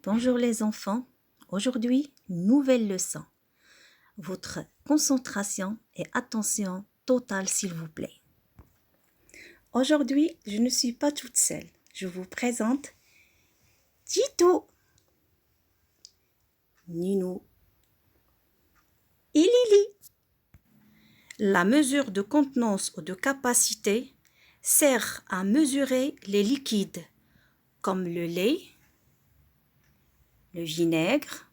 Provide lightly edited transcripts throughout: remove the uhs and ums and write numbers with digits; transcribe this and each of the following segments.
Bonjour les enfants, aujourd'hui, nouvelle leçon. Votre concentration et attention totale s'il vous plaît. Aujourd'hui, je ne suis pas toute seule. Je vous présente Tito, Nino et Lily. La mesure de contenance ou de capacité sert à mesurer les liquides comme le lait, le vinaigre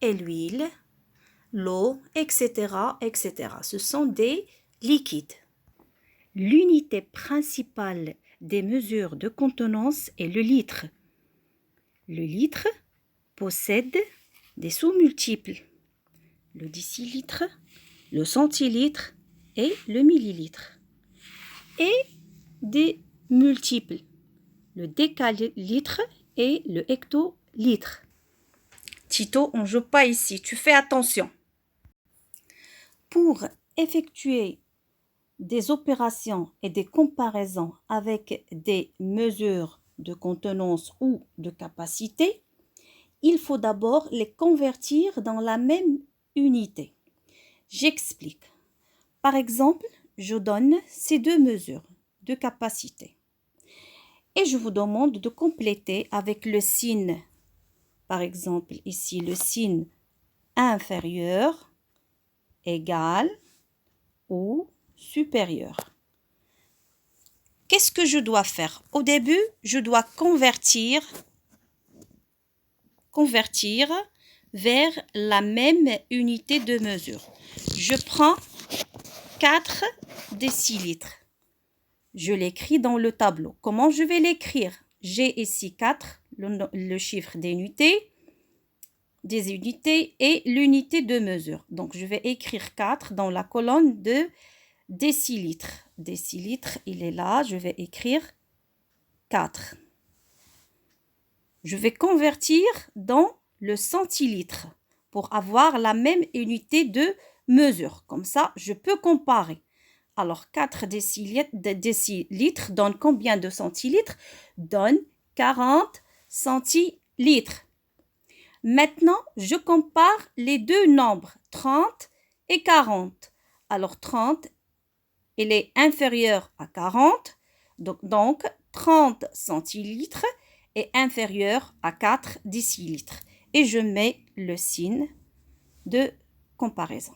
et l'huile, l'eau, etc., etc. Ce sont des liquides. L'unité principale des mesures de contenance est le litre. Le litre possède des sous-multiples, le décilitre, le centilitre et le millilitre, et des multiples, le décalitre et le hectolitre. Tito, on ne joue pas ici, tu fais attention. Pour effectuer des opérations et des comparaisons avec des mesures de contenance ou de capacité, il faut d'abord les convertir dans la même unité. J'explique. Par exemple, je donne ces deux mesures de capacité et je vous demande de compléter avec le signe. Par exemple, ici, le signe inférieur, égal ou supérieur. Qu'est-ce que je dois faire? Au début, je dois convertir vers la même unité de mesure. Je prends 4 décilitres. Je l'écris dans le tableau. Comment je vais l'écrire? J'ai ici 4, le chiffre des unités et l'unité de mesure. Donc, je vais écrire 4 dans la colonne de décilitres. Décilitre, il est là. Je vais écrire 4. Je vais convertir dans le centilitre pour avoir la même unité de mesure. Comme ça, je peux comparer. Alors, 4 décilitres donne combien de centilitres? Donne 40 centilitres. Maintenant, je compare les deux nombres, 30 et 40. Alors, 30, il est inférieur à 40. Donc 30 centilitres est inférieur à 4 décilitres. Et je mets le signe de comparaison.